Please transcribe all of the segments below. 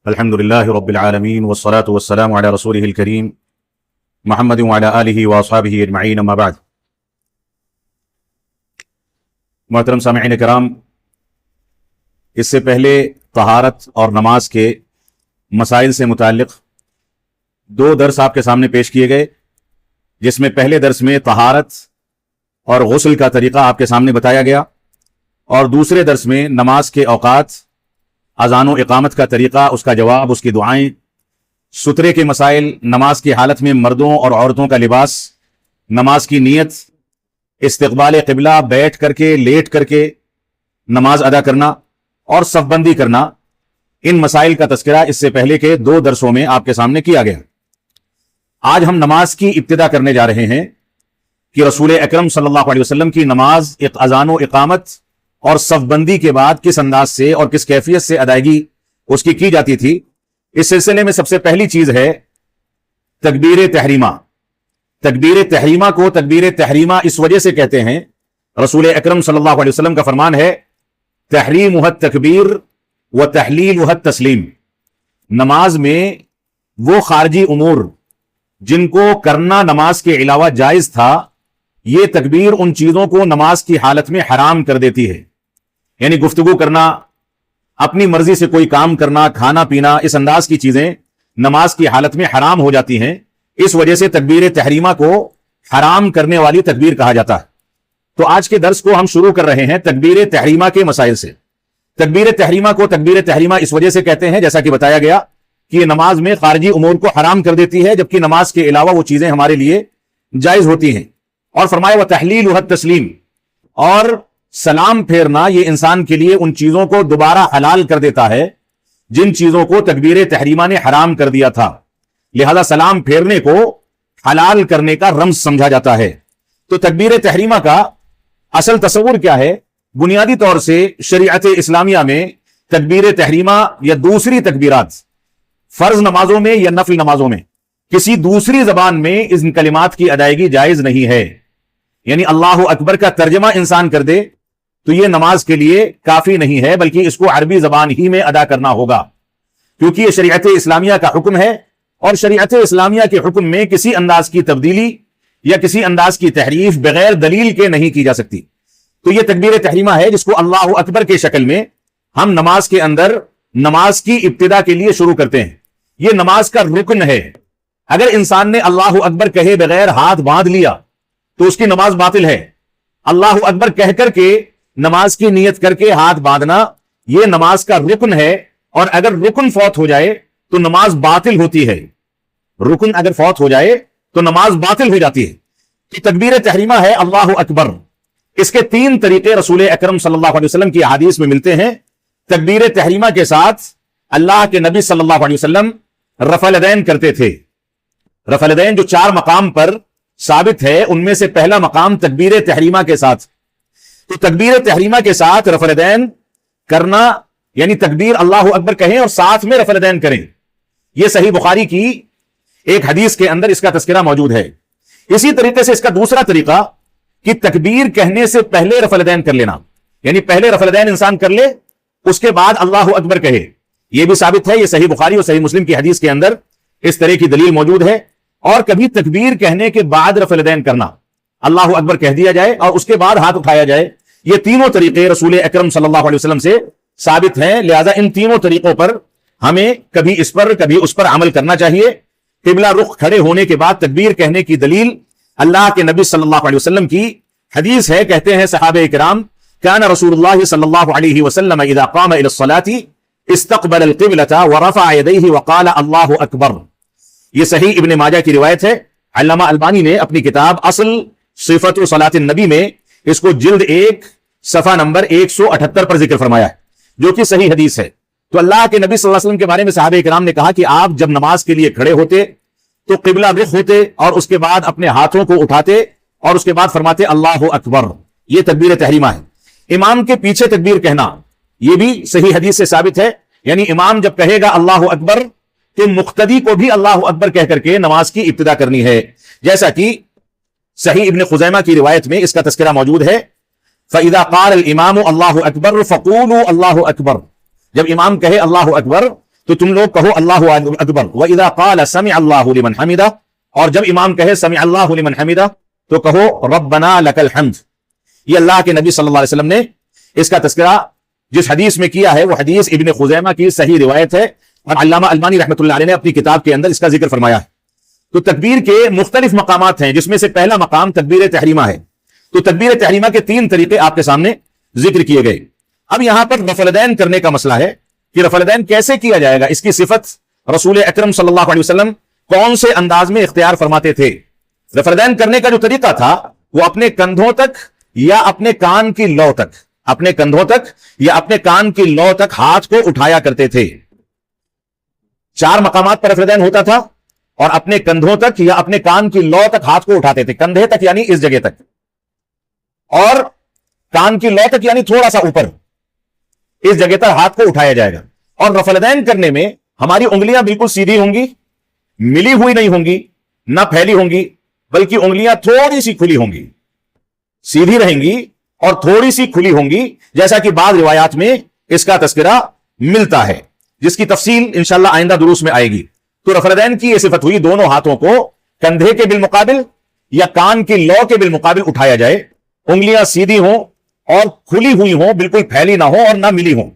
الحمد لله رب العالمين والصلاة والسلام على رسوله الكريم محمد وعلى آله وأصحابه أجمعين أما بعد۔ محترم سامعین کرام، اس سے پہلے طہارت اور نماز کے مسائل سے متعلق دو درس آپ کے سامنے پیش کیے گئے، جس میں پہلے درس میں طہارت اور غسل کا طریقہ آپ کے سامنے بتایا گیا، اور دوسرے درس میں نماز کے اوقات، اذان و اقامت کا طریقہ، اس کا جواب، اس کی دعائیں، سترے کے مسائل، نماز کی حالت میں مردوں اور عورتوں کا لباس، نماز کی نیت، استقبال قبلہ، بیٹھ کر کے، لیٹ کر کے نماز ادا کرنا اور صف بندی کرنا، ان مسائل کا تذکرہ اس سے پہلے کے دو درسوں میں آپ کے سامنے کیا گیا۔ آج ہم نماز کی ابتدا کرنے جا رہے ہیں کہ رسول اکرم صلی اللہ علیہ وسلم کی نماز اذان و اقامت اور صف بندی کے بعد کس انداز سے اور کس کیفیت سے ادائیگی اس کی جاتی تھی۔ اس سلسلے میں سب سے پہلی چیز ہے تکبیر تحریمہ۔ تکبیر تحریمہ کو تکبیر تحریمہ اس وجہ سے کہتے ہیں، رسول اکرم صلی اللہ علیہ وسلم کا فرمان ہے تحریمہ التکبیر و تحلیلہ التسلیم۔ نماز میں وہ خارجی امور جن کو کرنا نماز کے علاوہ جائز تھا، یہ تکبیر ان چیزوں کو نماز کی حالت میں حرام کر دیتی ہے۔ یعنی گفتگو کرنا، اپنی مرضی سے کوئی کام کرنا، کھانا پینا، اس انداز کی چیزیں نماز کی حالت میں حرام ہو جاتی ہیں۔ اس وجہ سے تکبیر تحریمہ کو حرام کرنے والی تکبیر کہا جاتا ہے۔ تو آج کے درس کو ہم شروع کر رہے ہیں تکبیر تحریمہ کے مسائل سے۔ تکبیر تحریمہ کو تکبیر تحریمہ اس وجہ سے کہتے ہیں، جیسا کہ بتایا گیا، کہ یہ نماز میں خارجی امور کو حرام کر دیتی ہے، جبکہ نماز کے علاوہ وہ چیزیں ہمارے لیے جائز ہوتی ہیں۔ اور فرمایا وَتَحْلِيلُهَا التَّسْلِيمُ، اور سلام پھیرنا یہ انسان کے لیے ان چیزوں کو دوبارہ حلال کر دیتا ہے جن چیزوں کو تکبیر تحریمہ نے حرام کر دیا تھا، لہذا سلام پھیرنے کو حلال کرنے کا رمز سمجھا جاتا ہے۔ تو تکبیر تحریمہ کا اصل تصور کیا ہے؟ بنیادی طور سے شریعت اسلامیہ میں تکبیر تحریمہ یا دوسری تکبیرات فرض نمازوں میں یا نفل نمازوں میں کسی دوسری زبان میں ان کلمات کی ادائیگی جائز نہیں ہے۔ یعنی اللہ اکبر کا ترجمہ انسان کر دے تو یہ نماز کے لیے کافی نہیں ہے، بلکہ اس کو عربی زبان ہی میں ادا کرنا ہوگا، کیونکہ یہ شریعت اسلامیہ کا حکم ہے، اور شریعت اسلامیہ کے حکم میں کسی انداز کی تبدیلی یا کسی انداز کی تحریف بغیر دلیل کے نہیں کی جا سکتی۔ تو یہ تکبیر تحریمہ ہے جس کو اللہ اکبر کے شکل میں ہم نماز کے اندر نماز کی ابتدا کے لیے شروع کرتے ہیں۔ یہ نماز کا رکن ہے۔ اگر انسان نے اللہ اکبر کہے بغیر ہاتھ باندھ لیا تو اس کی نماز باطل ہے۔ اللہ اکبر کہہ کر کے نماز کی نیت کر کے ہاتھ باندھنا یہ نماز کا رکن ہے، اور اگر رکن فوت ہو جائے تو نماز باطل ہوتی ہے۔ رکن اگر فوت ہو جائے تو نماز باطل ہو جاتی ہے۔ تو تکبیر تحریمہ ہے اللہ اکبر۔ اس کے تین طریقے رسول اکرم صلی اللہ علیہ وسلم کی احادیث میں ملتے ہیں۔ تکبیر تحریمہ کے ساتھ اللہ کے نبی صلی اللہ علیہ وسلم رفع الیدین کرتے تھے۔ رفع الیدین جو 4 مقام پر ثابت ہے، ان میں سے پہلا مقام تکبیر تحریمہ کے ساتھ۔ تو تکبیر تحریمہ کے ساتھ رفع الیدین کرنا، یعنی تکبیر اللہ اکبر کہیں اور ساتھ میں رفع الیدین کریں، یہ صحیح بخاری کی ایک حدیث کے اندر اس کا تذکرہ موجود ہے۔ اسی طریقے سے اس کا دوسرا طریقہ کہ تکبیر کہنے سے پہلے رفع الیدین کر لینا، یعنی پہلے رفع الیدین انسان کر لے، اس کے بعد اللہ اکبر کہے، یہ بھی ثابت ہے۔ یہ صحیح بخاری اور صحیح مسلم کی حدیث کے اندر اس طرح کی دلیل موجود ہے۔ اور کبھی تکبیر کہنے کے بعد رفع الیدین کرنا، اللہ اکبر کہہ دیا جائے اور اس کے بعد ہاتھ اٹھایا جائے، یہ تینوں طریقے رسول اکرم صلی اللہ علیہ وسلم سے ثابت ہیں۔ لہذا ان تینوں طریقوں پر ہمیں کبھی اس پر کبھی اس پر عمل کرنا چاہیے۔ قبلہ رخ کھڑے ہونے کے بعد تکبیر کہنے کی دلیل اللہ کے نبی صلی اللہ علیہ وسلم کی حدیث ہے۔ کہتے ہیں صحابہ کرام کان رسول اللہ صلی اللہ علیہ وسلم اذا قام الى الصلاة استقبل القبلة ورفع يديه وقال اللہ اکبر۔ یہ صحیح ابن ماجہ کی روایت ہے۔ علامہ البانی نے اپنی کتاب اصل صفت صلاۃ النبی میں اس کو جلد 1 صفحہ نمبر 178 پر ذکر فرمایا ہے، جو کہ صحیح حدیث ہے۔ تو اللہ کے نبی صلی اللہ علیہ وسلم کے بارے میں صحابہ کرام نے کہا کہ آپ جب نماز کے لیے کھڑے ہوتے تو قبلہ رخ ہوتے اور اس کے بعد اپنے ہاتھوں کو اٹھاتے اور اس کے بعد فرماتے اللہ اکبر۔ یہ تکبیر تحریمہ ہے۔ امام کے پیچھے تکبیر کہنا یہ بھی صحیح حدیث سے ثابت ہے، یعنی امام جب کہے گا اللہ اکبر تو مقتدی کو بھی اللہ اکبر کہہ کر کے نماز کی ابتدا کرنی ہے، جیسا کہ صحیح ابن خزیمہ کی روایت میں اس کا تذکرہ موجود ہے۔ فَإِذَا قَالَ الْإِمَامُ اللَّهُ أَكْبَرُ فَقُولُوا اللَّهُ أَكْبَرُ، جب امام کہے اللہ اکبر تو تم لوگ کہو اللہ اکبر، وَإِذَا قَالَ سَمِعَ اللَّهُ لِمَنْ حَمِدَهُ، اور جب امام کہے سمع اللہ لمن حمدہ تو کہو ربنا لک الحمد۔ یہ اللہ کے نبی صلی اللہ علیہ وسلم نے اس کا تذکرہ جس حدیث میں کیا ہے وہ حدیث ابن خزیمہ کی صحیح روایت ہے، اور علامہ البانی رحمۃ اللہ علیہ نے اپنی کتاب کے اندر اس کا ذکر فرمایا ہے۔ تو تکبیر کے مختلف مقامات ہیں، جس میں سے پہلا مقام تکبیر تحریمہ ہے۔ تو تکبیر تحریمہ کے 3 طریقے آپ کے سامنے ذکر کیے گئے۔ اب یہاں پر رفع الیدین کرنے کا مسئلہ ہے کہ رفع الیدین کیسے کیا جائے گا، اس کی صفت رسول اکرم صلی اللہ علیہ وسلم کون سے انداز میں اختیار فرماتے تھے۔ رفع الیدین کرنے کا جو طریقہ تھا وہ اپنے کندھوں تک یا اپنے کان کی لو تک، اپنے کندھوں تک یا اپنے کان کی لو تک ہاتھ کو اٹھایا کرتے تھے۔ 4 مقامات پر رفع الیدین ہوتا تھا، اور اپنے کندھوں تک یا اپنے کان کی لو تک ہاتھ کو اٹھاتے تھے، کندھے تک یعنی اس جگہ تک، اور کان کی لو تک یعنی تھوڑا سا اوپر، اس جگہ تک ہاتھ کو اٹھایا جائے گا۔ اور رفع الیدین کرنے میں ہماری انگلیاں بالکل سیدھی ہوں گی، ملی ہوئی نہیں ہوں گی، نہ پھیلی ہوں گی، بلکہ انگلیاں تھوڑی سی کھلی ہوں گی، سیدھی رہیں گی اور تھوڑی سی کھلی ہوں گی، جیسا کہ بعض روایات میں اس کا تذکرہ ملتا ہے، جس کی تفصیل انشاءاللہ آئندہ دروس میں آئے گی۔ تو رفع الیدین کی یہ صفت ہوئی دونوں ہاتھوں کو کندھے کے بالمقابل یا کان کی لو کے بالمقابل اٹھایا جائے، انگلیاں سیدھی ہوں اور کھلی ہوئی ہوں، بالکل پھیلی نہ ہو اور نہ ملی ہوں۔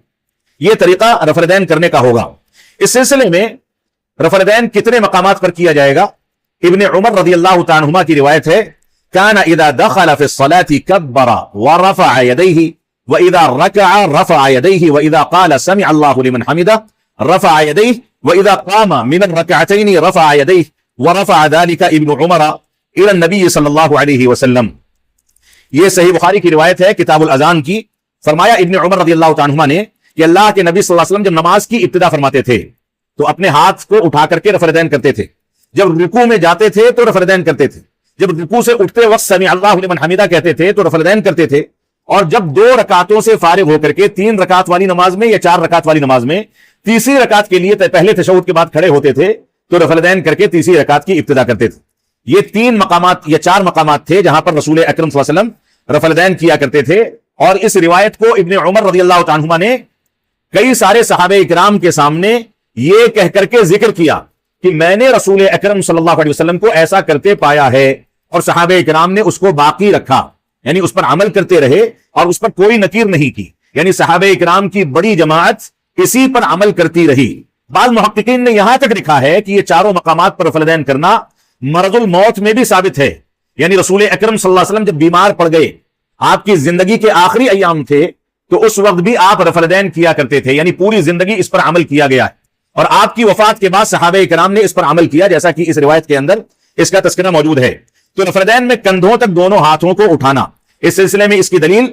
یہ طریقہ رفع الیدین کرنے کا ہوگا۔ اس سلسلے میں رفع الیدین کتنے مقامات پر کیا جائے گا؟ ابن عمر رضی اللہ تعالی عنہما کی روایت ہے، كان اذا دخل في الصلاة كبر ورفع يديه واذا ركع رفع يديه واذا قال سمع الله لمن حمده رفع يديه واذا قام من الركعتين رفع يديه ورفع ذلك ابن عمر الى النبي صلی اللہ علیہ وسلم۔ یہ صحیح بخاری کی روایت ہے کتاب الاذان کی۔ فرمایا ابن عمر رضی اللہ تعالی عنہما نے کہ اللہ کے نبی صلی اللہ علیہ وسلم جب نماز کی ابتدا فرماتے تھے تو اپنے ہاتھ کو اٹھا کر کے رفع الیدین کرتے تھے، جب رکوع میں جاتے تھے تو رفع الیدین کرتے تھے، جب رکوع سے اٹھتے وقت سمع اللہ لمن حمدہ کہتے تھے تو رفع الیدین کرتے تھے، اور جب 2 رکعتوں سے فارغ ہو کر کے 3 رکعت والی نماز میں یا 4 رکعت والی نماز میں تیسری رکعت کے لیے پہلے تشہد کے بعد کھڑے ہوتے تھے تو رفع الیدین کر کے تیسری رکعت کی ابتدا کرتے تھے۔ یہ 3 مقامات یا 4 مقامات تھے جہاں پر رسول اکرم صلی اللہ علیہ وسلم رفع الیدین کیا کرتے تھے، اور اس روایت کو ابن عمر رضی اللہ تعالی عنہما نے کئی سارے صحابہ اکرام کے سامنے یہ کہہ کر کے ذکر کیا کہ میں نے رسول اکرم صلی اللہ علیہ وسلم کو ایسا کرتے پایا ہے، اور صحابہ اکرام نے اس کو باقی رکھا، یعنی اس پر عمل کرتے رہے اور اس پر کوئی نکیر نہیں کی، یعنی صحابہ اکرام کی بڑی جماعت اسی پر عمل کرتی رہی۔ بعض محققین نے یہاں تک لکھا ہے کہ یہ 4 مقامات پر رفع الیدین کرنا مرض الموت میں بھی ثابت ہے، یعنی رسول اکرم صلی اللہ علیہ وسلم جب بیمار پڑ گئے، آپ کی زندگی کے آخری ایام تھے، تو اس وقت بھی آپ رفع الیدین کیا کرتے تھے، یعنی پوری زندگی اس پر عمل کیا گیا ہے، اور آپ کی وفات کے بعد صحابہ کرام نے اس پر عمل کیا، جیسا کہ اس روایت کے اندر اس کا تذکرہ موجود ہے۔ تو رفع الیدین میں کندھوں تک دونوں ہاتھوں کو اٹھانا، اس سلسلے میں اس کی دلیل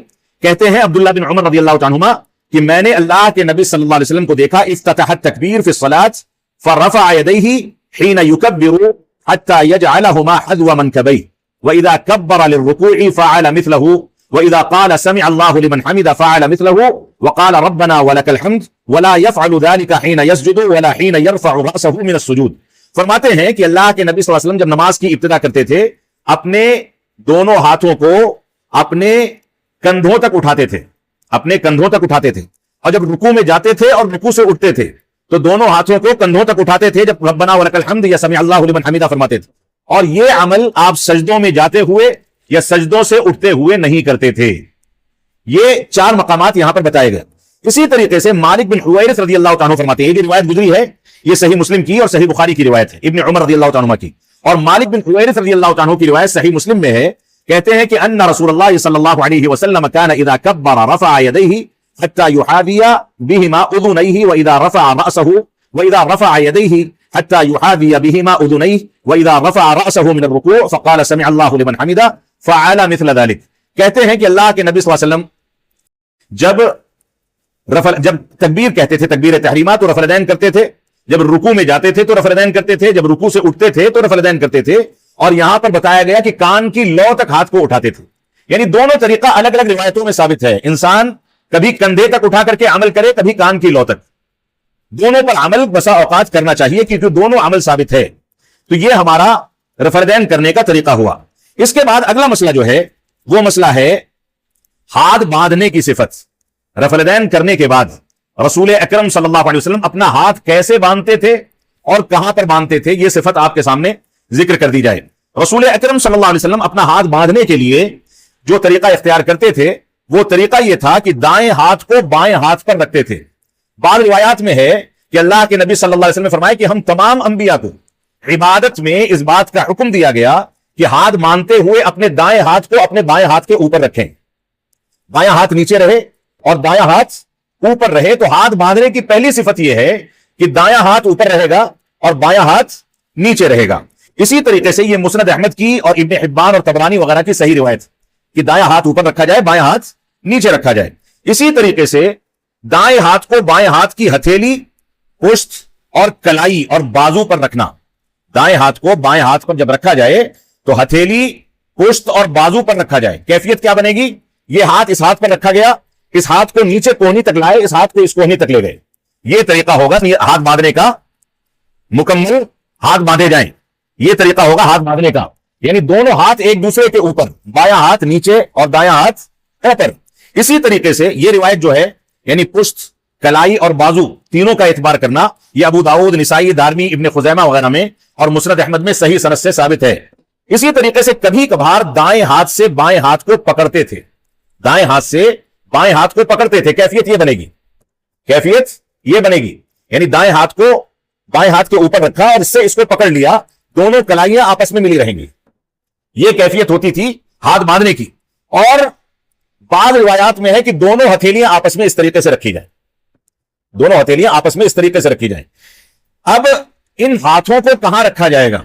کہتے ہیں عبداللہ بن عمر رضی اللہ عنہما کہ میں نے اللہ کے نبی صلی اللہ علیہ وسلم کو دیکھا افتتح التکبیر فی الصلاۃ فرفع یدیہ حین یکبر حتی یجعلہما حذو منکبیہ واذا کبر للرکوع فعل مثلہ واذا قال سمع اللہ لمن حمد فعل مثلہ وقال ربنا ولک الحمد ولا يفعل ذلك حين يسجد ولا حين يرفع رأسه من السجود۔ فرماتے ہیں کہ اللہ کے نبی صلی اللہ علیہ وسلم جب نماز کی ابتدا کرتے تھے اپنے دونوں ہاتھوں کو اپنے کندھوں تک اٹھاتے تھے، اپنے کندھوں تک اٹھاتے تھے، اور جب رکوع میں جاتے تھے اور رکوع سے اٹھتے تھے تو دونوں ہاتھوں کو کندھوں تک اٹھاتے تھے، جب ربنا ولک الحمد یا سمع اللہ لمن حمدہ فرماتے تھے، اور یہ عمل آپ سجدوں میں جاتے ہوئے یا سجدوں سے اٹھتے ہوئے نہیں کرتے تھے۔ یہ 4 مقامات یہاں پر بتائے گئے۔ اسی طریقے سے مالک بن حویرث رضی اللہ تعالیٰ عنہ فرماتے ہیں، یہ بھی روایت گزری ہے، یہ صحیح مسلم کی اور صحیح بخاری کی روایت ہے، ابن عمر رضی اللہ تعالیٰ عنہ کی، اور مالک بن حویرث رضی اللہ تعالیٰ عنہ کی روایت صحیح مسلم میں ہے، کہتے ہیں کہ ان رسول اللہ صلی اللہ علیہ وسلم كان اذا كبر رفع يديه حتى يحاذي بهما اذنيه واذا رفع رأسه واذا رفع يديه حتى يحاذي بهما اذنيه واذا رفع رأسه من الركوع فقال سمع الله لمن حمده فعل مثل ذلك۔ کہتے ہیں کہ اللہ کے نبی صلی اللہ علیہ وسلم جب تکبیر کہتے تھے، تکبیر تحریمہ، تو رفع الیدین کرتے تھے، جب رکوع میں جاتے تھے تو رفع الیدین کرتے تھے، جب رکوع سے اٹھتے تھے تو رفع الیدین کرتے تھے، اور یہاں پر بتایا گیا کہ کان کی لو تک ہاتھ کو اٹھاتے تھے، یعنی دونوں طریقہ الگ الگ روایتوں میں ثابت ہے۔ انسان کبھی کندھے تک اٹھا کر کے عمل کرے، کبھی کان کی لو تک، دونوں پر عمل بسا اوقات کرنا چاہیے کیونکہ دونوں عمل ثابت ہے۔ تو یہ ہمارا رفع الیدین کرنے کا طریقہ ہوا۔ اس کے بعد اگلا مسئلہ جو ہے وہ مسئلہ ہے ہاتھ باندھنے کی صفت۔ رفع الیدین کرنے کے بعد رسول اکرم صلی اللہ علیہ وسلم اپنا ہاتھ کیسے باندھتے تھے اور کہاں پر باندھتے تھے، یہ صفت آپ کے سامنے ذکر کر دی جائے۔ رسول اکرم صلی اللہ علیہ وسلم اپنا ہاتھ باندھنے کے لیے جو طریقہ اختیار کرتے تھے وہ طریقہ یہ تھا کہ دائیں ہاتھ کو بائیں ہاتھ پر رکھتے تھے۔ بعض روایات میں ہے کہ اللہ کے نبی صلی اللہ علیہ وسلم نے فرمایا کہ ہم تمام انبیاء کو عبادت میں اس بات کا حکم دیا گیا کہ ہاتھ باندھتے ہوئے اپنے دائیں ہاتھ کو اپنے بائیں ہاتھ کے اوپر رکھیں، بائیں ہاتھ نیچے رہے اور دائیں ہاتھ اوپر رہے۔ تو ہاتھ باندھنے کی پہلی صفت یہ ہے کہ دائیں ہاتھ اوپر رہے گا اور بائیں ہاتھ نیچے رہے گا۔ اسی طریقے سے یہ مسند احمد کی اور ابن حبان اور طبرانی وغیرہ کی صحیح روایت کہ دائیں ہاتھ اوپر رکھا جائے، بائیں ہاتھ نیچے رکھا جائے۔ اسی طریقے سے دائیں ہاتھ کو بائیں ہاتھ کی ہتھیلی، پشت اور کلائی اور بازو پر رکھنا۔ دائیں ہاتھ کو بائیں ہاتھ پر جب رکھا جائے تو ہتھیلی، پشت اور بازو پر رکھا جائے۔ کیفیت کیا بنے گی؟ یہ ہاتھ اس ہاتھ پر رکھا گیا، اس ہاتھ کو نیچے کوہنی تک لائے، اس ہاتھ کو اس کوہنی تک لے گئے۔ یہ طریقہ ہوگا ہاتھ باندھنے کا، مکمل ہاتھ باندھے جائیں، یہ طریقہ ہوگا ہاتھ باندھنے کا، یعنی دونوں ہاتھ ایک دوسرے کے اوپر، بایاں ہاتھ نیچے اور دایاں ہاتھ اوپر۔ اسی طریقے سے یہ روایت جو ہے یعنی پشت، کلائی اور بازو تینوں کا اعتبار کرنا، یہ ابو داؤد، نسائی، دارمی، ابن خزیمہ وغیرہ میں اور مسند احمد میں صحیح سند سے ثابت ہے۔ اسی طریقے سے کبھی کبھار دائیں ہاتھ سے بائیں ہاتھ کو پکڑتے تھے، دائیں ہاتھ سے بائیں ہاتھ کو پکڑتے تھے۔ کیفیت یہ بنے گی، کیفیت یہ بنے گی یعنی دائیں ہاتھ کو بائیں ہاتھ کے اوپر رکھا اور اس سے اس کو پکڑ لیا، دونوں کلائیاں آپس میں ملی رہیں گی۔ یہ کیفیت ہوتی تھی ہاتھ باندھنے کی۔ اور بعض روایات میں ہے کہ دونوں ہتھیلیاں آپس میں اس طریقے سے رکھی جائیں، دونوں ہتھیلیاں آپس میں اس طریقے سے رکھی جائیں۔ اب ان ہاتھوں کو کہاں رکھا جائے گا؟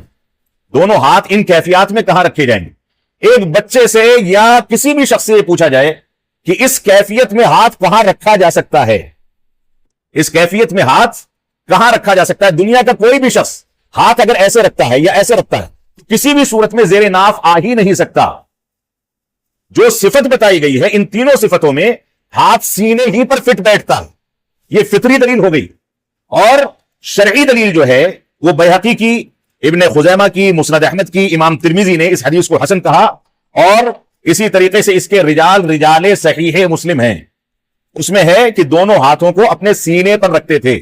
دونوں ہاتھ ان کیفیات میں کہاں رکھے جائیں گے؟ ایک بچے سے یا کسی بھی شخص سے یہ پوچھا جائے کہ اس کیفیت میں ہاتھ کہاں رکھا جا سکتا ہے، اس کیفیت میں ہاتھ کہاں رکھا جا سکتا ہے؟ دنیا کا کوئی بھی شخص ہاتھ اگر ایسے رکھتا ہے یا ایسے رکھتا ہے تو کسی بھی صورت میں زیر ناف آ ہی نہیں سکتا۔ جو صفت بتائی گئی ہے ان تینوں صفتوں میں ہاتھ سینے ہی پر فٹ بیٹھتا ہے، یہ فطری دلیل ہو گئی۔ اور شرعی دلیل جو ہے وہ بیہقی کی، ابن خزیمہ کی، مسند احمد کی، امام ترمذی نے اس حدیث کو حسن کہا، اور اسی طریقے سے اس کے رجال صحیح مسلم ہیں، اس میں ہے کہ دونوں ہاتھوں کو اپنے سینے پر رکھتے تھے،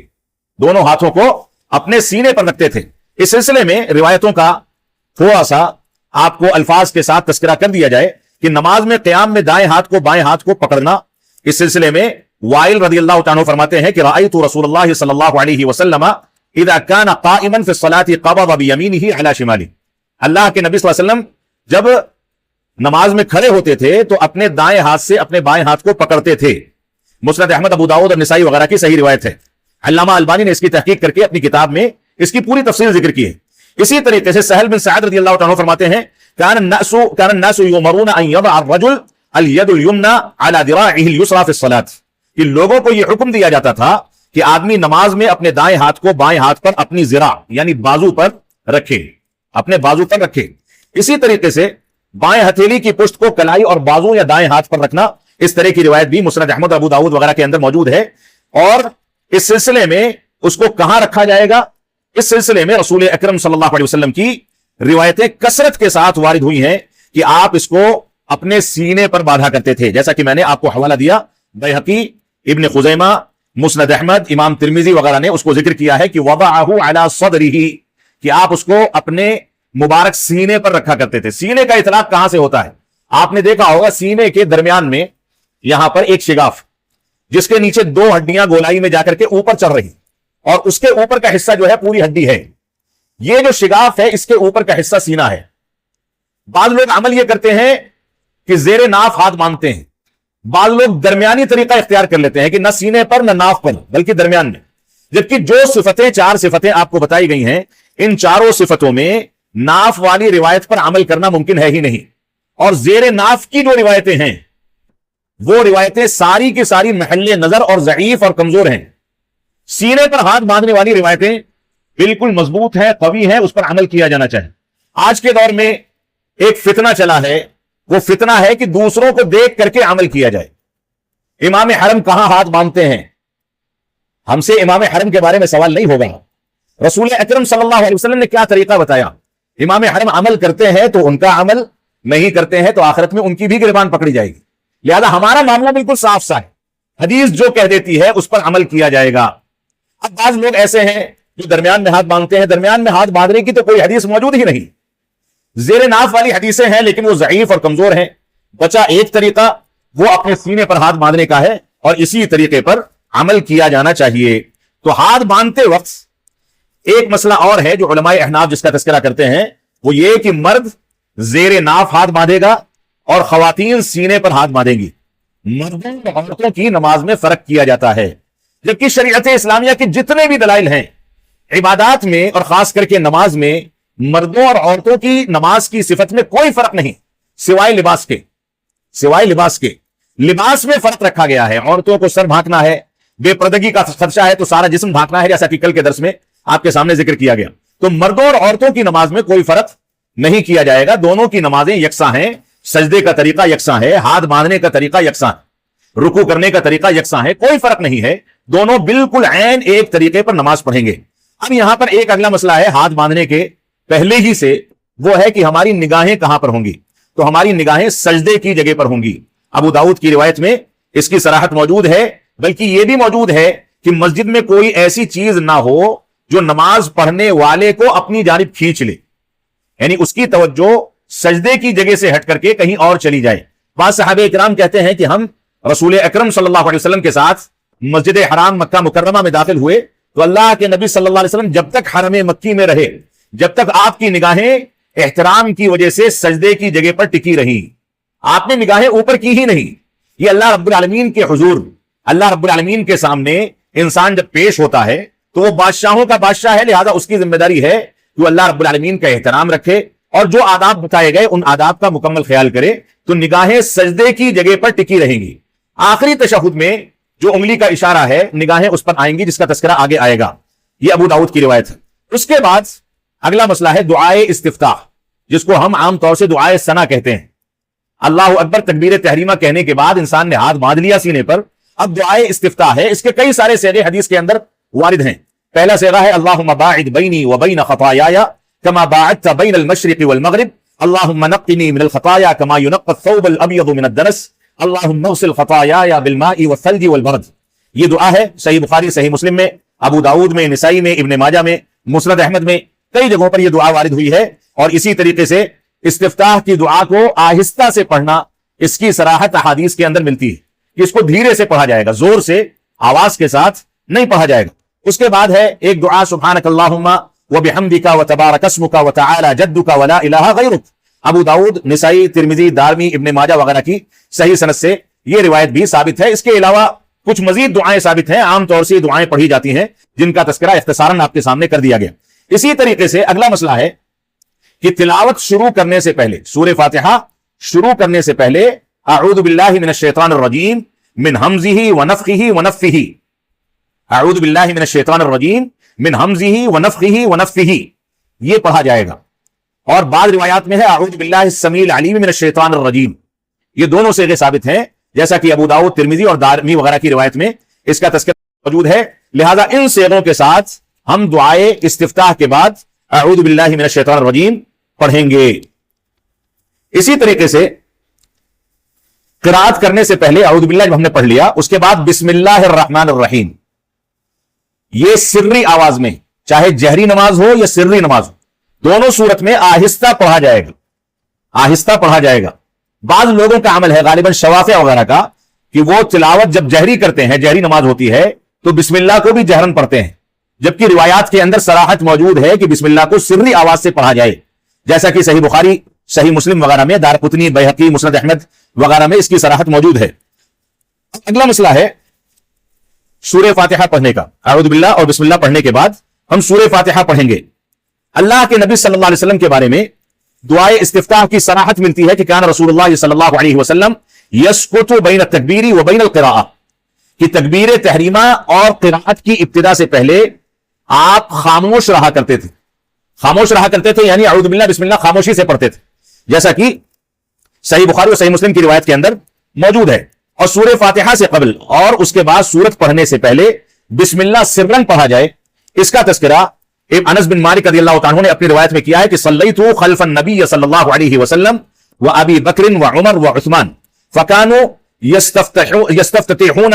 دونوں ہاتھوں کو اپنے سینے پر رکھتے تھے۔ اس سلسلے میں روایتوں کا تھوڑا سا آپ کو الفاظ کے ساتھ تذکرہ کر دیا جائے کہ نماز میں قیام میں دائیں ہاتھ کو بائیں ہاتھ کو پکڑنا، اس سلسلے میں وائل رضی اللہ تعالیٰ فرماتے ہیں کہ رأیت رسول اللہ صلی اللہ علیہ وسلم اذا كان قائما في الصلاة قبض بيمينه على شماله، اللہ کے نبی صلی اللہ علیہ وسلم جب نماز میں کھڑے ہوتے تھے تو اپنے دائیں ہاتھ سے اپنے بائیں ہاتھ کو پکڑتے تھے۔ مسند احمد، ابو داؤد اور نسائی وغیرہ کی صحیح روایت ہے۔ علامہ البانی نے اس کی تحقیق کر کے اپنی کتاب میں اس کی پوری تفصیل ذکر کی ہے۔ اسی طریقے سے سہل بن سعد رضی اللہ تعالیٰ فرماتے ہیں كان الناس يؤمرون ان يضع الرجل اليد اليمنى على ذراعه اليسرى في الصلاة، کہ لوگوں کو یہ حکم دیا جاتا تھا کہ آدمی نماز میں اپنے دائیں ہاتھ کو بائیں ہاتھ پر اپنی ذراع یعنی بازو پر رکھے، اپنے بازو پر رکھے۔ اسی طریقے سے بائیں ہتھیلی کی پشت کو کلائی اور بازو یا دائیں ہاتھ پر رکھنا، اس طرح کی روایت بھی مسند احمد، ابو داؤد وغیرہ کے اندر موجود ہے۔ اور اس سلسلے میں اس کو کہاں رکھا جائے گا، اس سلسلے میں رسول اکرم صلی اللہ علیہ وسلم کی روایتیں کثرت کے ساتھ وارد ہوئی ہیں کہ آپ اس کو اپنے سینے پر باندھا کرتے تھے، جیسا کہ میں نے آپ کو حوالہ دیا، بیہقی، ابن خزیمہ، مسند احمد، امام ترمذی وغیرہ نے اس کو ذکر کیا ہے کہ وضعہ علی صدرہ، کہ آپ اس کو اپنے مبارک سینے پر رکھا کرتے تھے۔ سینے کا اطلاق کہاں سے ہوتا ہے؟ آپ نے دیکھا ہوگا سینے کے درمیان میں یہاں پر ایک شگاف، جس کے نیچے دو ہڈیاں گولائی میں جا کر کے اوپر چڑھ رہی، اور اس کے اوپر کا حصہ جو ہے پوری ہڈی ہے۔ یہ جو شگاف ہے اس کے اوپر کا حصہ سینہ ہے۔ بعض لوگ عمل یہ کرتے ہیں کہ زیر ناف ہاتھ باندھتے ہیں، بعض لوگ درمیانی طریقہ اختیار کر لیتے ہیں کہ نہ سینے پر نہ ناف پر بلکہ درمیان میں، جبکہ جو صفتیں، چار صفتیں آپ کو بتائی گئی ہیں، ان چاروں صفتوں میں ناف والی روایت پر عمل کرنا ممکن ہے ہی نہیں، اور زیر ناف کی جو روایتیں ہیں وہ روایتیں ساری کی ساری محل نظر اور ضعیف اور کمزور ہیں۔ سینے پر ہاتھ باندھنے والی روایتیں بالکل مضبوط ہیں، قوی ہیں، اس پر عمل کیا جانا چاہے۔ آج کے دور میں ایک فتنہ چلا ہے، وہ فتنہ ہے کہ دوسروں کو دیکھ کر کے عمل کیا جائے۔ امام حرم کہاں ہاتھ باندھتے ہیں؟ ہم سے امام حرم کے بارے میں سوال نہیں ہوگا۔ رسول اکرم صلی اللہ علیہ وسلم نے کیا طریقہ بتایا؟ امام حرم عمل کرتے ہیں تو ان کا عمل، نہیں کرتے ہیں تو آخرت میں ان کی بھی گریبان پکڑی جائے گی۔ لہذا ہمارا معاملہ بالکل صاف سا ہے، حدیث جو کہہ دیتی ہے اس پر عمل کیا جائے گا۔ اب بعض لوگ ایسے ہیں جو درمیان میں ہاتھ باندھتے ہیں، درمیان میں ہاتھ باندھنے کی تو کوئی حدیث موجود ہی نہیں، زیر ناف والی حدیثیں ہیں لیکن وہ ضعیف اور کمزور ہیں۔ بچا ایک طریقہ وہ اپنے سینے پر ہاتھ باندھنے کا ہے اور اسی طریقے پر عمل کیا جانا چاہیے۔ تو ہاتھ باندھتے وقت ایک مسئلہ اور ہے جو علماء احناف جس کا تذکرہ کرتے ہیں، وہ یہ کہ مرد زیر ناف ہاتھ باندھے گا اور خواتین سینے پر ہاتھ باندھیں گی۔ مردوں اور عورتوں کی نماز میں فرق کیا جاتا ہے، جبکہ شریعت اسلامیہ کے جتنے بھی دلائل ہیں عبادات میں اور خاص کر کے نماز میں، مردوں اور عورتوں کی نماز کی صفت میں کوئی فرق نہیں سوائے لباس کے، سوائے لباس کے۔ لباس میں فرق رکھا گیا ہے، عورتوں کو سر ڈھانکنا ہے، بے پردگی کا خدشہ ہے تو سارا جسم ڈھانکنا ہے، جیسا کہ کل کے درس میں آپ کے سامنے ذکر کیا گیا۔ تو مردوں اور عورتوں کی نماز میں کوئی فرق نہیں کیا جائے گا، دونوں کی نمازیں یکساں ہیں، سجدے کا طریقہ یکساں ہے، ہاتھ باندھنے کا طریقہ یکساں ہے، رکوع کرنے کا طریقہ یکساں ہے، کوئی فرق نہیں ہے، دونوں بالکل عین ایک طریقے پر نماز پڑھیں گے۔ اب یہاں پر ایک اگلا مسئلہ ہے ہاتھ باندھنے کے پہلے ہی سے، وہ ہے کہ ہماری نگاہیں کہاں پر ہوں گی؟ تو ہماری نگاہیں سجدے کی جگہ پر ہوں گی۔ ابو داؤد کی روایت میں اس کی صراحت موجود ہے، بلکہ یہ بھی موجود ہے کہ مسجد میں کوئی ایسی چیز نہ ہو جو نماز پڑھنے والے کو اپنی جانب کھینچ لے، یعنی اس کی توجہ سجدے کی جگہ سے ہٹ کر کے کہیں اور چلی جائے۔ بعض صحابہ کرام کہتے ہیں کہ ہم رسول اکرم صلی اللہ علیہ وسلم کے ساتھ مسجد حرام مکہ مکرمہ میں داخل ہوئے تو اللہ کے نبی صلی اللہ علیہ وسلم جب تک حرم مکی میں رہے، جب تک آپ کی نگاہیں احترام کی وجہ سے سجدے کی جگہ پر ٹکی رہی، آپ نے نگاہیں اوپر کی ہی نہیں۔ یہ اللہ رب العالمین کے حضور، اللہ رب العالمین کے سامنے انسان جب پیش ہوتا ہے تو وہ بادشاہوں کا بادشاہ ہے، لہذا اس کی ذمہ داری ہے کہ وہ اللہ رب العالمین کا احترام رکھے اور جو آداب بتائے گئے ان آداب کا مکمل خیال کرے، تو نگاہیں سجدے کی جگہ پر ٹکی رہیں گی۔ آخری تشہد میں جو انگلی کا اشارہ ہے نگاہیں اس پر آئیں گی، جس کا تذکرہ آگے آئے گا۔ یہ ابو داؤد کی روایت ہے۔ اس کے بعد اگلا مسئلہ ہے دعائے استفتاح، جس کو ہم عام طور سے دعائے ثنا کہتے ہیں۔ اللہ اکبر تکبیر تحریمہ کہنے کے بعد انسان نے ہاتھ باندھ لیا سینے پر، اب دعائے استفتاح ہے۔ اس کے کئی سارے صیغے حدیث کے اندر وارد ہیں۔ پہلا صیغہ ہے اللہم باعد بینی وبین خطایای کما باعدت بین المشرق والمغرب اللہم نقنی من الخطایا کما ینقی الثوب الابیض من الدنس اللہم اغسل خطایای بالماء والثلج والبرد۔ یہ دعا ہے صحیح بخاری، صحیح مسلم میں، ابو داؤد میں، نسائی میں، ابن ماجہ میں، مسند احمد میں، کئی جگہوں پر یہ دعا وارد ہوئی ہے۔ اور اسی طریقے سے استفتاح کی دعا کو آہستہ سے پڑھنا، اس کی صراحت احادیث کے اندر ملتی ہے کہ اس کو دھیرے سے پڑھا جائے گا، زور سے آواز کے ساتھ نہیں پڑھا جائے گا۔ اس کے بعد ہے ایک دعا سبحانک اللہم وبحمدک وتبارک اسمک وتعالی جدک ولا الہ غیرک۔ ابو داؤد، نسائی، ترمذی، دارمی، ابن ماجہ وغیرہ کی صحیح سند سے یہ روایت بھی ثابت ہے۔ اس کے علاوہ کچھ مزید دعائیں ثابت ہیں، عام طور سے یہ دعائیں پڑھی جاتی ہیں جن کا تذکرہ اختصاراً آپ کے سامنے کر دیا گیا۔ اسی طریقے سے اگلا مسئلہ ہے کہ تلاوت شروع کرنے سے پہلے، سورہ فاتحہ شروع کرنے سے پہلے اعوذ باللہ من الشیطان الرجیم من حمزہ ونفخہ ونفثہ، اعوذ باللہ من الشیطان الرجیم من حمزہ ونفخہ ونفثہ، یہ پڑھا جائے گا۔ اور بعض روایات میں ہے اعوذ باللہ السمیع العلیم من الشیطان الرجیم۔ یہ دونوں صیغے ثابت ہیں، جیسا کہ ابو داؤد، ترمذی اور دارمی وغیرہ کی روایت میں اس کا تذکرہ موجود ہے۔ لہذا ان صیغوں کے ساتھ ہم دعائے استفتاح کے بعد اعوذ باللہ من الشیطان الرجیم پڑھیں گے۔ اسی طریقے سے قرات کرنے سے پہلے اعوذ باللہ جب ہم نے پڑھ لیا، اس کے بعد بسم اللہ الرحمن الرحیم، یہ سری آواز میں، چاہے جہری نماز ہو یا سری نماز ہو، دونوں صورت میں آہستہ پڑھا جائے گا، آہستہ پڑھا جائے گا۔ بعض لوگوں کا عمل ہے غالباً شوافع وغیرہ کا کہ وہ تلاوت جب جہری کرتے ہیں، جہری نماز ہوتی ہے تو بسم اللہ کو بھی جہرن پڑھتے ہیں، جبکہ روایات کے اندر صراحت موجود ہے کہ بسم اللہ کو سری آواز سے پڑھا جائے، جیسا کہ صحیح بخاری، صحیح مسلم وغیرہ میں، دارقطنی، بیہقی، مسند احمد وغیرہ میں اس کی صراحت موجود ہے۔ اگلا مسئلہ ہے سورہ فاتحہ پڑھنے کا۔ اعوذ باللہ اور بسم اللہ پڑھنے کے بعد ہم سورہ فاتحہ پڑھیں گے۔ اللہ کے نبی صلی اللہ علیہ وسلم کے بارے میں دعائے استفتاح کی صراحت ملتی ہے کہ کان رسول اللہ صلی اللہ علیہ وسلم یسکت بین التکبیر و بین القراءہ، کہ تکبیر تحریمہ اور قراءت کی ابتدا سے پہلے آپ خاموش رہا کرتے تھے، خاموش رہا کرتے تھے، یعنی اعوذ باللہ بسم اللہ خاموشی سے پڑھتے تھے، جیسا کہ صحیح بخاری اور صحیح مسلم کی روایت کے اندر موجود ہے۔ اور سورہ فاتحہ سے قبل اور اس کے بعد سورت پڑھنے سے پہلے بسم اللہ سرن پڑھا جائے، اس کا تذکرہ انس بن مالک رضی اللہ تعالیٰ عنہ نے اپنی روایت میں کیا ہے کہ صلیت خلف النبی صلی اللہ علیہ وسلم و ابی بکر و عمر و عثمان فکانوا یستفتحون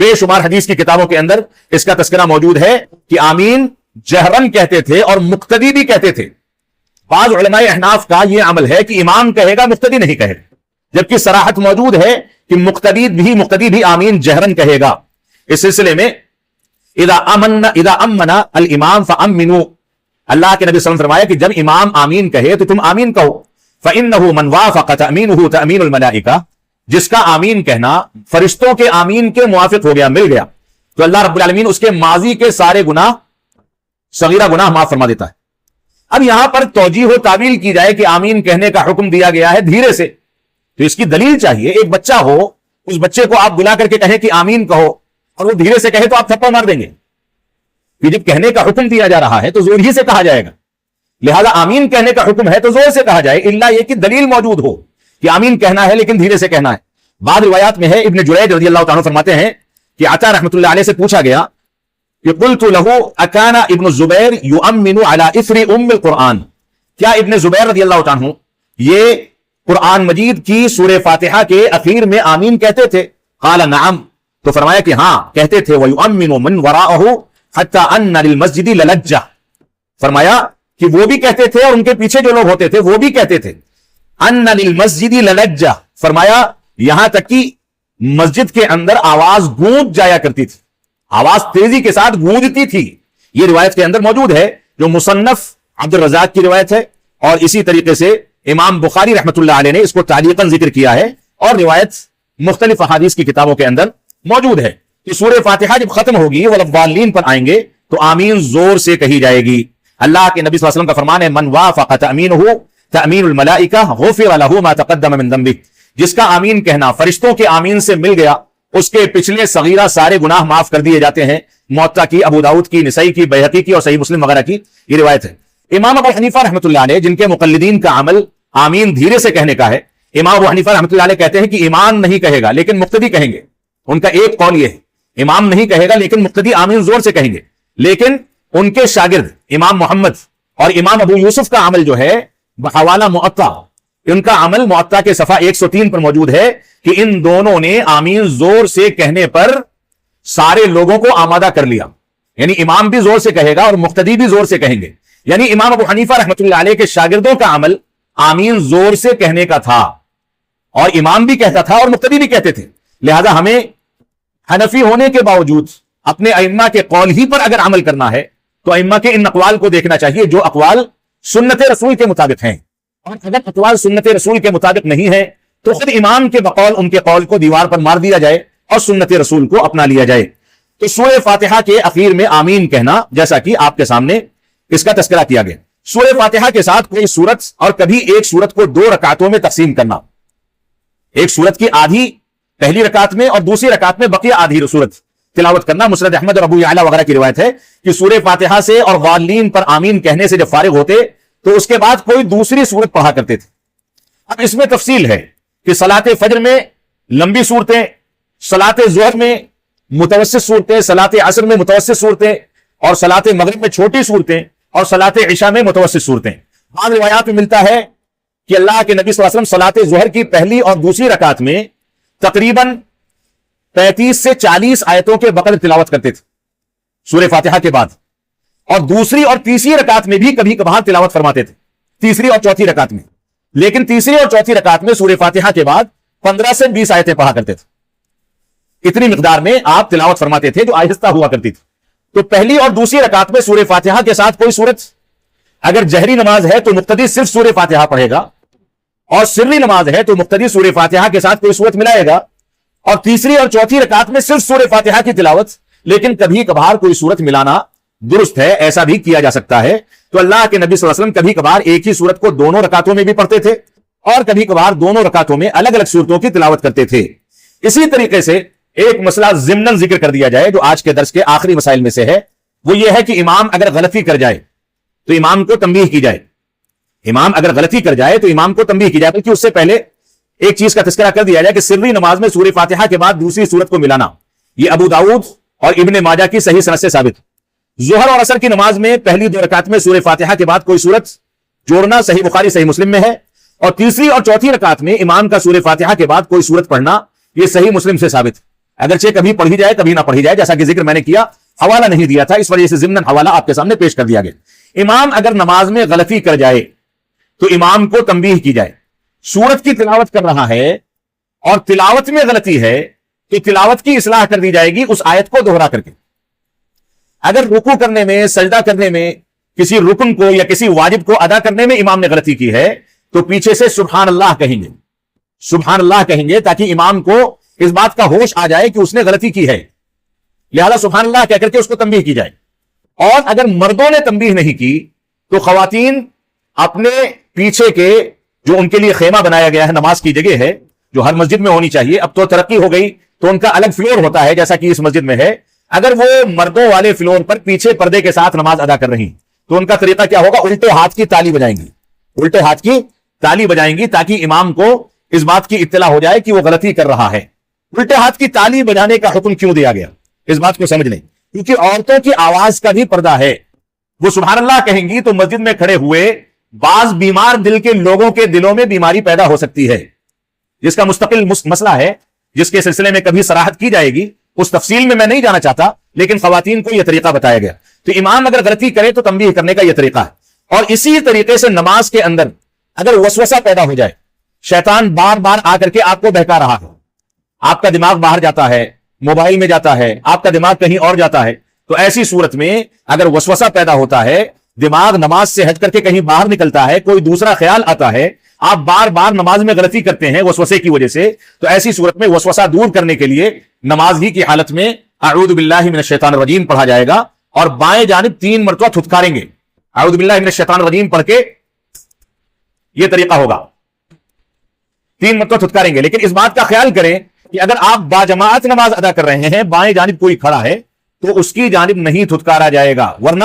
بے شمار حدیث کی کتابوں کے اندر اس کا تذکرہ موجود ہے کہ آمین جہرن کہتے تھے اور مقتدی بھی کہتے تھے. بعض علماء احناف کا یہ عمل ہے کہ امام کہے گا مقتدی نہیں کہے گا، جبکہ صراحت موجود ہے کہ مقتدی بھی آمین جہرن کہے گا. اس سلسلے میں اذا امن الامام فامنوا، اللہ کے نبی صلی اللہ علیہ وسلم فرمایا کہ جب امام آمین کہے تو تم آمین کہو. فانه من وافق تامینه تامین الملائکہ، جس کا آمین کہنا فرشتوں کے آمین کے موافق ہو گیا، مل گیا، تو اللہ رب العالمین اس کے ماضی کے سارے گناہ، صغیرہ گناہ معاف فرما دیتا ہے. اب یہاں پر توجیہ و تعویل کی جائے کہ آمین کہنے کا حکم دیا گیا ہے دھیرے سے، تو اس کی دلیل چاہیے. ایک بچہ ہو، اس بچے کو آپ بلا کر کے کہیں کہ آمین کہو اور وہ دھیرے سے کہے تو آپ تھپڑ مار دیں گے. کہ جب کہنے کا حکم دیا جا رہا ہے تو زور ہی سے کہا جائے گا، لہذا آمین کہنے کا حکم ہے تو زور سے کہا جائے، الا یہ کہ دلیل موجود ہو کہ آمین کہنا ہے لیکن دھیرے سے کہنا ہے. بعض روایات میں ہے، ابن جریج رضی اللہ تعالیٰ فرماتے ہیں کہ عطا رحمۃ اللہ علیہ سے پوچھا گیا کہ قلت له اکان ابن الزبیر یؤمن علی اثر ام القرآن، کیا ابن زبیر رضی اللہ عنہ یہ قرآن مجید کی سورہ فاتحہ کے اخیر میں آمین کہتے تھے؟ قال نعم، تو فرمایا کہ ہاں کہتے تھے. وَيُؤَمِّنُ مَنْ وَرَاءَهُ حَتَّى أَنَّ لِلْمَسْجِدِ لَلَجَّةً، فرمایا کہ وہ بھی کہتے تھے اور ان کے پیچھے جو لوگ ہوتے تھے وہ بھی کہتے تھے. أَنَّ لِلْمَسْجِدِ لَلَجَّةً، فرمایا یہاں تک کہ مسجد کے اندر آواز گونج جایا کرتی تھی، آواز تیزی کے ساتھ گونجتی تھی. یہ روایت کے اندر موجود ہے جو مصنف عبد الرزاق کی روایت ہے، اور اسی طریقے سے امام بخاری رحمۃ اللہ علیہ نے اس کو تعلیقاً ذکر کیا ہے، اور روایت مختلف احادیث کی کتابوں کے اندر موجود ہے کہ سورہ فاتحہ جب ختم ہوگی والضالین پر آئیں گے تو آمین زور سے کہی جائے گی. اللہ کے نبی صلی اللہ علیہ وسلم کا فرمان ہے من وافق تأمینہ تأمین الملائکہ غفر لہ ما تقدم من ذنبہ، جس کا آمین کہنا فرشتوں کے آمین سے مل گیا اس کے پچھلے صغیرہ سارے گناہ معاف کر دیے جاتے ہیں. موطا کی، ابو داؤد کی، نسائی کی، بیہقی کی اور صحیح مسلم وغیرہ کی یہ روایت ہے. امام ابو حنیفہ رحمۃ اللہ علیہ جن کے مقلدین کا عمل آمین دھیرے سے کہنے کا ہے، امام ابو حنیفہ رحمۃ اللہ علیہ کہتے ہیں کہ امام نہیں کہے گا لیکن مقتدی کہیں گے. ان کا ایک قول یہ ہے امام نہیں کہے گا لیکن مقتدی آمین زور سے کہیں گے. لیکن ان کے شاگرد امام محمد اور امام ابو یوسف کا عمل جو ہے بحوالہ معطا، ان کا عمل معطا کے صفحہ 103 پر موجود ہے کہ ان دونوں نے آمین زور سے کہنے پر سارے لوگوں کو آمادہ کر لیا. یعنی امام بھی زور سے کہے گا اور مقتدی بھی زور سے کہیں گے. یعنی امام ابو حنیفہ رحمۃ اللہ علیہ کے شاگردوں کا عمل آمین زور سے کہنے کا تھا، اور امام بھی کہتا تھا اور مقتدی بھی کہتے تھے. لہذا ہمیں حنفی ہونے کے باوجود اپنے ائمہ کے قول ہی پر اگر عمل کرنا ہے تو ائمہ کے ان اقوال کو دیکھنا چاہیے جو اقوال سنت رسول کے مطابق ہیں. اور اگر اقوال سنت رسول کے مطابق نہیں ہے تو خود امام کے بقول ان کے قول کو دیوار پر مار دیا جائے اور سنت رسول کو اپنا لیا جائے. تو سورہ فاتحہ کے اخیر میں آمین کہنا، جیسا کہ آپ کے سامنے اس کا تذکرہ کیا گیا. سورہ فاتحہ کے ساتھ کوئی سورت اور کبھی ایک سورت کو دو رکعتوں میں تقسیم کرنا، ایک سورت کی آدھی پہلی رکعت میں اور دوسری رکعت میں بقیہ آدھی سورت تلاوت کرنا. مسند احمد اور ابو یعلا وغیرہ کی روایت ہے کہ سورہ فاتحہ سے اور ضالین پر آمین کہنے سے جب فارغ ہوتے تو اس کے بعد کوئی دوسری سورت پڑھا کرتے تھے. اب اس میں تفصیل ہے کہ صلاۃ فجر میں لمبی صورتیں، صلاۃ ظہر میں متوسط صورتیں، صلاۃ عصر میں متوسط صورتیں، اور صلاۃ مغرب میں چھوٹی صورتیں، اور صلاۃ عشاء میں متوسط صورتیں. بعض روایات میں ملتا ہے کہ اللہ کے نبی صلی اللہ علیہ وسلم صلاۃ ظہر کی پہلی اور دوسری رکعت میں تقریباً 35 سے 40 آیتوں کے بقدر تلاوت کرتے تھے سورہ فاتحہ کے بعد، اور دوسری اور تیسری رکعت میں بھی کبھی کبھار تلاوت فرماتے تھے، تیسری اور چوتھی رکعت میں. لیکن تیسری اور چوتھی رکعت میں سورہ فاتحہ کے بعد 15 سے 20 آیتیں پڑھا کرتے تھے. اتنی مقدار میں آپ تلاوت فرماتے تھے جو آہستہ ہوا کرتی تھی. تو پہلی اور دوسری رکعت میں سورہ فاتحہ کے ساتھ کوئی سورت، اگر جہری نماز ہے تو مقتدی صرف سورہ فاتحہ پڑھے گا، اور سری نماز ہے تو مقتدی سورہ فاتحہ کے ساتھ کوئی سورت ملائے گا، اور تیسری اور چوتھی رکعت میں صرف سورہ فاتحہ کی تلاوت، لیکن کبھی کبھار کوئی سورت ملانا درست ہے، ایسا بھی کیا جا سکتا ہے. تو اللہ کے نبی صلی اللہ علیہ وسلم کبھی کبھار ایک ہی سورت کو دونوں رکعتوں میں بھی پڑھتے تھے اور کبھی کبھار دونوں رکعتوں میں الگ الگ سورتوں کی تلاوت کرتے تھے. اسی طریقے سے ایک مسئلہ ضمناً ذکر کر دیا جائے جو آج کے درس کے آخری مسائل میں سے ہے، وہ یہ ہے کہ امام اگر غلطی کر جائے تو امام کو تنبیہ کی جائے. امام اگر غلطی کر جائے تو امام کو تنبیہ کی جائے، بلکہ اس سے پہلے ایک چیز کا تذکرہ کر دیا جائے کہ سری نماز میں سورہ فاتحہ کے بعد دوسری سورت کو ملانا یہ ابو داؤد اور ابن ماجہ کی صحیح سند سے ثابت. ظہر اور عصر کی نماز میں پہلی دو رکعت میں سورہ فاتحہ کے بعد کوئی سورت جوڑنا صحیح بخاری صحیح مسلم میں ہے، اور تیسری اور چوتھی رکعت میں امام کا سورہ فاتحہ کے بعد کوئی سورت پڑھنا یہ صحیح مسلم سے ثابت. اگرچہ کبھی پڑھی جائے کبھی نہ پڑھی جائے، جیسا کہ ذکر میں نے کیا، حوالہ نہیں دیا تھا، اس وجہ سے ضمن حوالہ آپ کے سامنے پیش کر دیا گیا۔ امام اگر نماز میں غلطی کر جائے تو امام کو تنبیہ کی جائے۔ سورت کی تلاوت کر رہا ہے اور تلاوت میں غلطی ہے تو تلاوت کی اصلاح کر دی جائے گی اس آیت کو دوہرا کر کے۔ اگر رکوع کرنے میں، سجدہ کرنے میں، کسی رکن کو یا کسی واجب کو ادا کرنے میں امام نے غلطی کی ہے تو پیچھے سے سبحان اللہ کہیں گے، سبحان اللہ کہیں گے، تاکہ امام کو اس بات کا ہوش آ جائے کہ اس نے غلطی کی ہے، لہذا سبحان اللہ کہہ کر کے اس کو تنبیہ کی جائے۔ اور اگر مردوں نے تنبیہ نہیں کی تو خواتین اپنے پیچھے کے جو ان کے لیے خیمہ بنایا گیا ہے، نماز کی جگہ ہے جو ہر مسجد میں ہونی چاہیے، اب تو ترقی ہو گئی تو ان کا الگ فلور ہوتا ہے جیسا کہ اس مسجد میں ہے، اگر وہ مردوں والے فلور پر پیچھے پردے کے ساتھ نماز ادا کر رہی تو ان کا طریقہ کیا ہوگا؟ الٹے ہاتھ کی تالی بجائیں گی، الٹے ہاتھ کی تالی بجائیں گی تاکہ امام کو اس بات کی اطلاع ہو جائے کہ وہ غلطی کر رہا ہے۔ الٹے ہاتھ کی تالی بجانے کا حکم کیوں دیا گیا اس بات کو سمجھ لیں، کیونکہ عورتوں کی آواز کا بھی پردہ ہے، وہ سبحان اللہ کہیں گی تو مسجد میں کھڑے ہوئے بعض بیمار دل کے لوگوں کے دلوں میں بیماری پیدا ہو سکتی ہے، جس کا مستقل مسئلہ ہے، جس کے سلسلے میں کبھی صراحت کی جائے گی، اس تفصیل میں نہیں جانا چاہتا، لیکن خواتین کو یہ طریقہ بتایا گیا۔ تو امام اگر غلطی کرے تو تنبیہ کرنے کا یہ طریقہ ہے۔ اور اسی طریقے سے نماز کے اندر اگر وسوسہ پیدا ہو جائے، شیطان بار بار آ کر کے آپ کو بہکا رہا ہے، آپ کا دماغ باہر جاتا ہے، موبائل میں جاتا ہے، آپ کا دماغ کہیں اور جاتا ہے، تو ایسی صورت میں اگر وسوسہ پیدا ہوتا ہے، دماغ نماز سے ہٹ کر کے کہیں باہر نکلتا ہے، کوئی دوسرا خیال آتا ہے، آپ بار بار نماز میں غلطی کرتے ہیں وسوسے کی وجہ سے، تو ایسی صورت میں وسوسہ دور کرنے کے لیے نماز ہی کی حالت میں اعوذ باللہ من الشیطان الرجیم پڑھا جائے گا اور بائیں جانب 3 مرتبہ تھتکاریں گے، اعوذ باللہ من الشیطان الرجیم پڑھ کے یہ طریقہ ہوگا، 3 مرتبہ تھتکاریں گے۔ لیکن اس بات کا خیال کریں کہ اگر آپ باجماعت نماز ادا کر رہے ہیں، بائیں جانب کوئی کھڑا ہے تو اس کی جانب نہیں تھتکارا جائے گا، ورنہ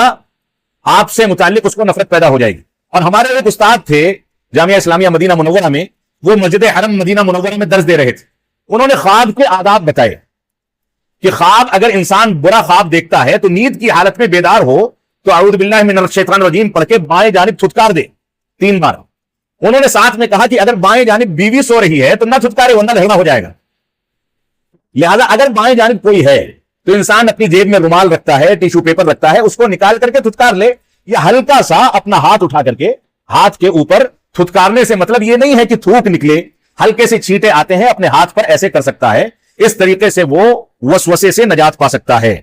آپ سے متعلق اس کو نفرت پیدا ہو جائے گی۔ اور ہمارے ایک استاد تھے جامعہ اسلامیہ مدینہ منورہ میں، وہ مسجد حرم مدینہ منورہ میں درس دے رہے تھے، انہوں نے خواب کے آداب بتائے کہ خواب اگر انسان برا خواب دیکھتا ہے تو نیند کی حالت میں بیدار ہو تو اعوذ باللہ من الشیطان الرجیم پڑھ کے بائیں جانب تھتکار دے 3 بار۔ انہوں نے ساتھ میں کہا کہ اگر بائیں جانب بیوی سو رہی ہے تو نہ تھتکارے ورنہ جھگڑا ہو جائے گا، لہذا اگر بائیں جانب کوئی ہے تو انسان اپنی جیب میں رومال رکھتا ہے، ٹیشو پیپر رکھتا ہے، اس کو نکال کر کے تھتکار لے، یا ہلکا سا اپنا ہاتھ اٹھا کر کے ہاتھ کے اوپر تھتکارنے سے مطلب یہ نہیں ہے کہ تھوک نکلے، ہلکے سے چھینٹے آتے ہیں اپنے ہاتھ پر ایسے کر سکتا ہے، اس طریقے سے وہ وسوسے سے نجات پا سکتا ہے۔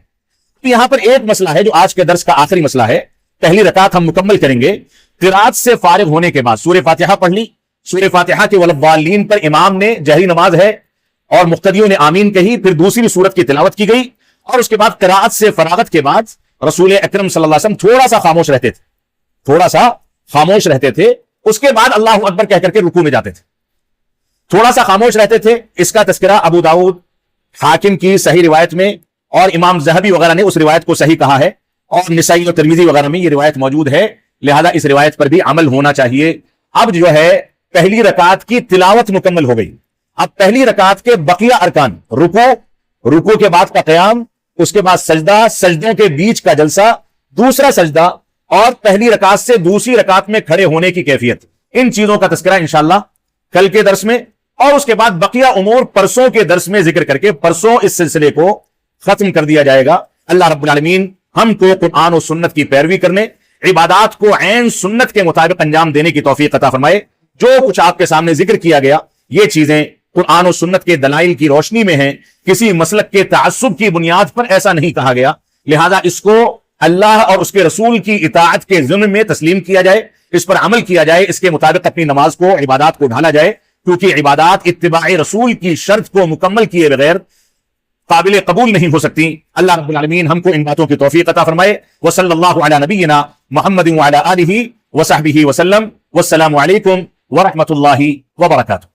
یہاں پر ایک مسئلہ ہے جو آج کے درس کا آخری مسئلہ ہے، پہلی رکعت ہم مکمل کریں گے، قرات سے فارغ ہونے کے بعد سورہ فاتحہ پڑھ لی، سورہ فاتحہ کے والضالین پر امام نے، جہری نماز ہے اور مقتدیوں نے آمین کہی، پھر دوسری سورت کی تلاوت کی گئی، اور اس کے بعد قرات سے فراغت کے بعد رسول اکرم صلی اللہ علیہ وسلم تھوڑا سا خاموش رہتے تھے، تھوڑا سا خاموش رہتے تھے، اس کے بعد اللہ اکبر کہہ کر کے رکوع میں جاتے تھے، تھوڑا سا خاموش رہتے تھے۔ اس کا تذکرہ ابو داؤد، حاکم کی صحیح روایت میں، اور امام ذہبی وغیرہ نے اس روایت کو صحیح کہا ہے، اور نسائی اور ترمذی وغیرہ میں یہ روایت موجود ہے، لہذا اس روایت پر بھی عمل ہونا چاہیے۔ اب جو ہے پہلی رکعت کی تلاوت مکمل ہو گئی، اب پہلی رکعت کے بقیہ ارکان، رکوع کے بعد کا قیام، اس کے بعد سجدہ، سجدوں کے بیچ کا جلسہ، دوسرا سجدہ، اور پہلی رکعت سے دوسری رکعت میں کھڑے ہونے کی کیفیت، ان چیزوں کا تذکرہ انشاءاللہ کل کے درس میں، اور اس کے بعد بقیہ امور پرسوں کے درس میں ذکر کر کے پرسوں اس سلسلے کو ختم کر دیا جائے گا۔ اللہ رب العالمین ہم کو قرآن و سنت کی پیروی کرنے، عبادات کو عین سنت کے مطابق انجام دینے کی توفیق عطا فرمائے۔ جو کچھ آپ کے سامنے ذکر کیا گیا یہ چیزیں قرآن و سنت کے دلائل کی روشنی میں ہیں، کسی مسلک کے تعصب کی بنیاد پر ایسا نہیں کہا گیا، لہذا اس کو اللہ اور اس کے رسول کی اطاعت کے ضمن میں تسلیم کیا جائے، اس پر عمل کیا جائے، اس کے مطابق اپنی نماز کو، عبادات کو ڈھالا جائے، کیونکہ عبادات اتباع رسول کی شرط کو مکمل کیے بغیر قابل قبول نہیں ہو سکتی۔ اللہ رب العالمین ہم کو ان باتوں کی توفیق عطا فرمائے۔ وصلی اللہ علی نبینا محمد وعلی آلہ وصحبہ وسلم، والسلام علیکم ورحمۃ اللہ وبرکاتہ۔